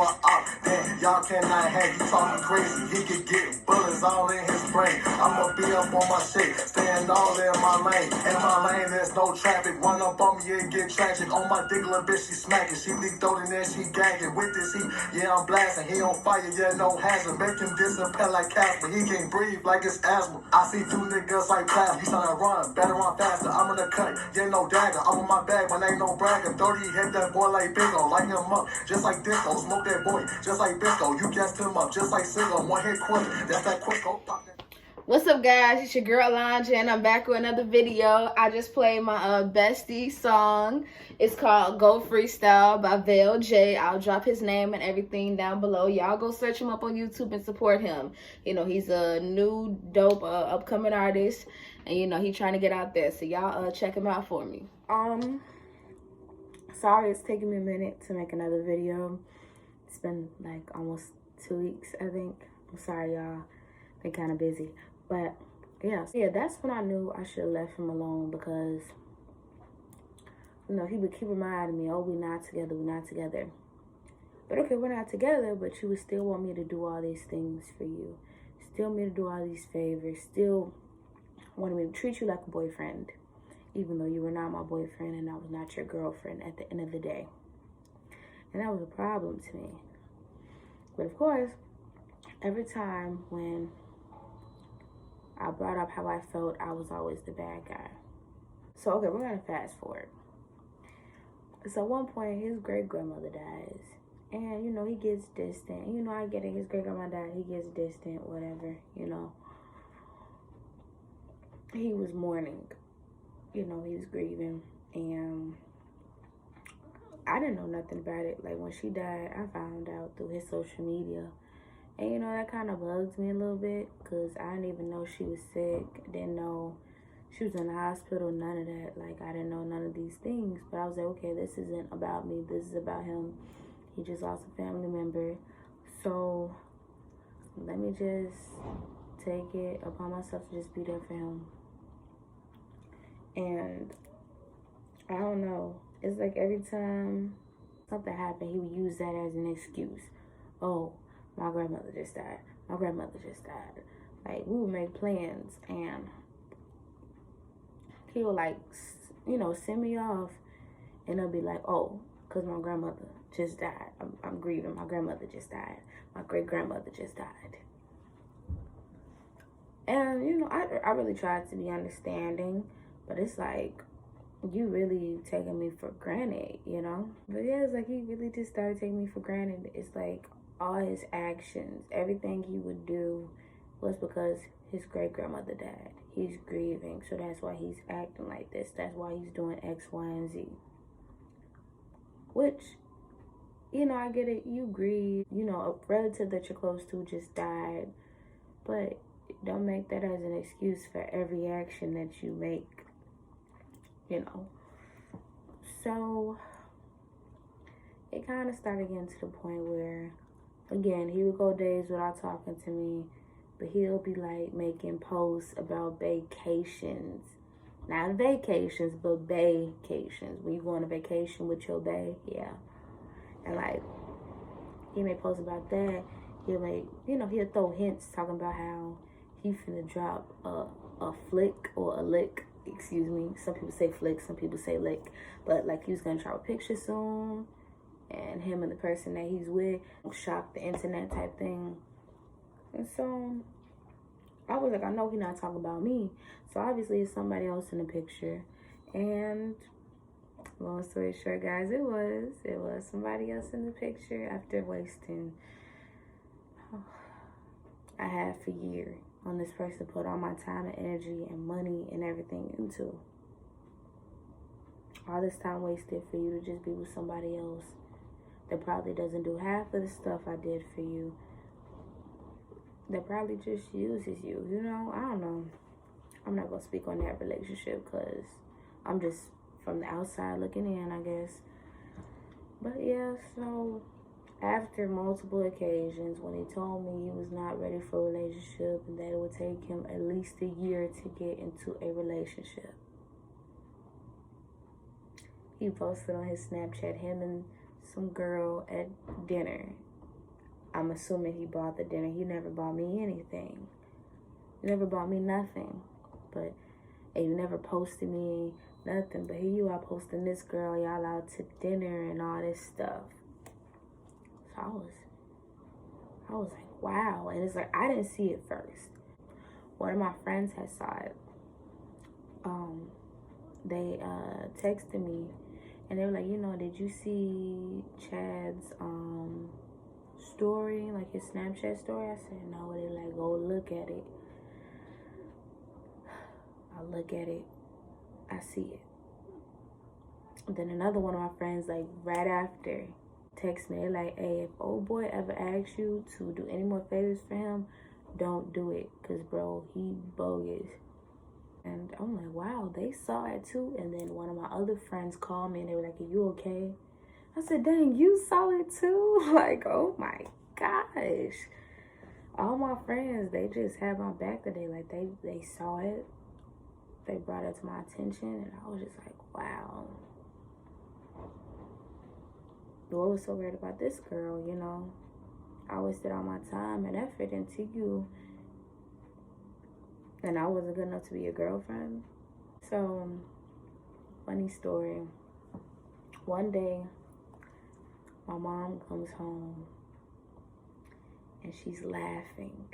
for an op. Man, y'all cannot have you talking crazy. He could get bullets all in his brain. I'ma be up on my shit, staying all in my lane. In my lane, there's no traffic. Run up on me, it get tragic. On my dick, little bitch, she smacking. She leak throat and then she gagging. With this heat, yeah, I'm blasting. He on fire, yeah, no hazard. Make him disappear like Casper. He can't breathe like it's asthma. I see two niggas like plasma. You tryna run, better run faster. I'm in the cut, yeah, no dagger. I'm on my bag, but ain't no bragger. 30 hit that boy like Bigo. Light him up, just like disco. Smoke that boy, just like Bisco. You gassed him up, just like Siggo. One hit quick, that's that quick. Go pop that. What's up, guys? It's your girl Alicia, and I'm back with another video. I just played my bestie song. It's called Go Freestyle by Vail J. I'll drop his name and everything down below. Y'all go search him up on YouTube and support him. You know, he's a new, dope, upcoming artist, and you know, he's trying to get out there. So y'all check him out for me. Sorry it's taking me a minute to make another video. It's been like almost 2 weeks, I think. I'm sorry, y'all. Been kind of busy. But yeah, that's when I knew I should have left him alone, because you know, he would keep reminding me, oh, we're not together, we're not together. But okay, we're not together, but you would still want me to do all these things for you. Still want me to do all these favors. Still wanted me to treat you like a boyfriend, even though you were not my boyfriend and I was not your girlfriend at the end of the day. And that was a problem to me. But of course, every time when I brought up how I felt, I was always the bad guy. So, okay, we're going to fast forward. So, at one point, his great-grandmother dies. And, you know, he gets distant. You know, I get it. His great-grandma died. He gets distant, whatever, you know. He was mourning. You know, he was grieving. And I didn't know nothing about it. Like, when she died, I found out through his social media. And, you know, that kind of bugs me a little bit, because I didn't even know she was sick. Didn't know she was in the hospital, none of that. Like, I didn't know none of these things. But I was like, okay, this isn't about me. This is about him. He just lost a family member. So, let me just take it upon myself to just be there for him. And, I don't know. It's like every time something happened, he would use that as an excuse. Oh, my grandmother just died. My grandmother just died. Like, we would make plans, and he would, like, you know, send me off, and it'll be like, oh, because my grandmother just died. I'm grieving. My grandmother just died. My great-grandmother just died. And, you know, I really tried to be understanding, but it's like, you really taking me for granted, you know? But yeah, it's like he really just started taking me for granted. It's like, all his actions, everything he would do was because his great-grandmother died. He's grieving, so that's why he's acting like this. That's why he's doing X, Y, and Z. Which, you know, I get it. You grieve. You know, a relative that you're close to just died. But don't make that as an excuse for every action that you make, you know. So, it kind of started getting to the point where, again, he would go days without talking to me, but he'll be like making posts about vacations. Not vacations, but vacations. When you go on a vacation with your bae, yeah. And like, he may post about that. He'll make, you know, he'll throw hints talking about how he finna drop a flick or a lick. Excuse me. Some people say flick, some people say lick. But like, he was gonna drop a picture soon. And him and the person that he's with shocked the internet type thing. And so I was like, I know he's not talking about me. So obviously it's somebody else in the picture. And long story short, guys, it was somebody else in the picture after wasting a half a year on this person, put all my time and energy and money and everything into. All this time wasted for you to just be with somebody else that probably doesn't do half of the stuff I did for you. That probably just uses you, you know? I don't know. I'm not going to speak on that relationship, because I'm just from the outside looking in, I guess. But yeah, so after multiple occasions, when he told me he was not ready for a relationship and that it would take him at least a year to get into a relationship, he posted on his Snapchat him and some girl at dinner I'm assuming he bought the dinner. He never bought me anything. He never bought me nothing. But he never posted me nothing. But here you are posting this girl, y'all out to dinner and all this stuff. So I was like, wow. And it's like, I didn't see it first. One of my friends had saw it. They texted me and they were like, you know, did you see Chad's story, like his Snapchat story? I said, no. They like, go look at it. I look at it. I see it. Then another one of my friends, like right after, text me. They're like, hey, if old boy ever asks you to do any more favors for him, don't do it. Because, bro, he bogus. And I'm like, wow, they saw it too. And then one of my other friends called me and they were like, are you okay? I said, dang, you saw it too? Like, oh my gosh. All my friends, they just had my back today. Like, they saw it. They brought it to my attention. And I was just like, wow. What was so weird about this girl, you know? I wasted all my time and effort into you. And I wasn't good enough to be your girlfriend. So, funny story. One day, my mom comes home and she's laughing.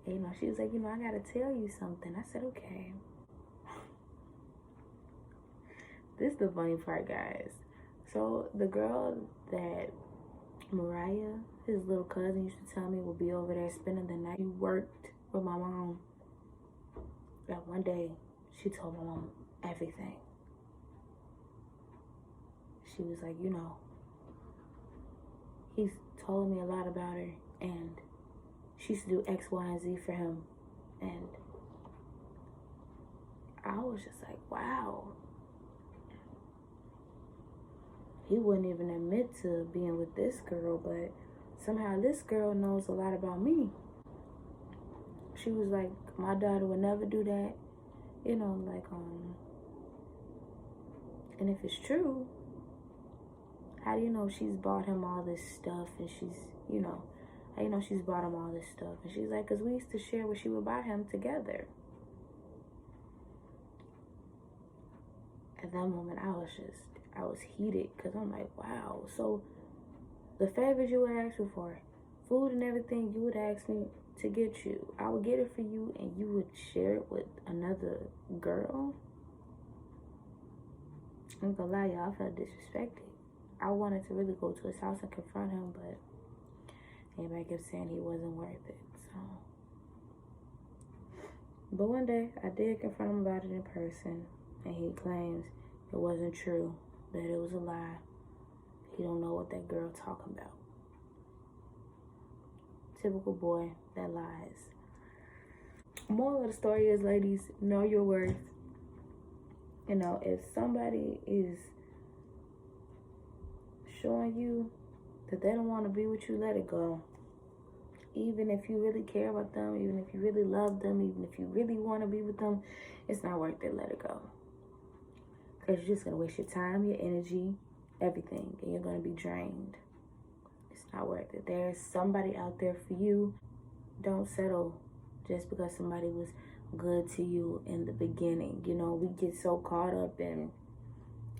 And, you know, she was like, you know, I gotta tell you something. I said, okay. This is the funny part, guys. So, the girl that Mariah, his little cousin, used to tell me would be over there spending the night, he worked with my mom. That one day, she told my mom everything. She was like, you know, he's told me a lot about her, and she used to do X, Y, and Z for him. And I was just like, wow. He wouldn't even admit to being with this girl, but somehow this girl knows a lot about me. She was like, my daughter would never do that, you know, like, and if it's true, how do you know she's bought him all this stuff and she's, you know, how do you know she's bought him all this stuff? And she's like, because we used to share what she would buy him together. At that moment, I was heated because I'm like, wow. So the favors you would ask me for, food and everything, you would ask me to get you. I would get it for you and you would share it with another girl. I'm not gonna lie, y'all, I felt disrespected. I wanted to really go to his house and confront him, but everybody kept saying he wasn't worth it. So, but one day I did confront him about it in person, and he claims it wasn't true, that it was a lie. He don't know what that girl talking about. Typical boy that lies. Moral of the story is, ladies, know your worth. You know, if somebody is showing you that they don't want to be with you, let it go. Even if you really care about them, even if you really love them, even if you really want to be with them, it's not worth it. Let it go. Because you're just going to waste your time, your energy, everything, and you're going to be drained. It's not worth it. There's somebody out there for you. Don't settle just because somebody was good to you in the beginning. You know, we get so caught up in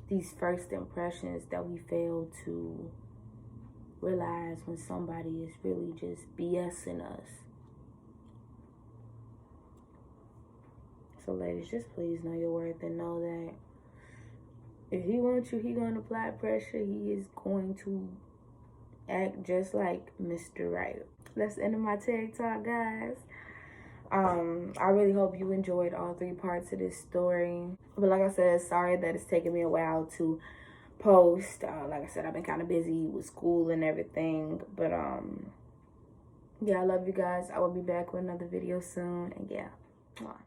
these first impressions that we fail to realize when somebody is really just BSing us. So ladies, just please know your worth and know that if he wants you, he's going to apply pressure. He is going to act just like Mr. Right. That's the end of my TED Talk, guys. I really hope you enjoyed all 3 parts of this story. But like I said, sorry that it's taken me a while to post. Like I said, I've been kind of busy with school and everything. But yeah, I love you guys. I will be back with another video soon. And yeah. Mwah.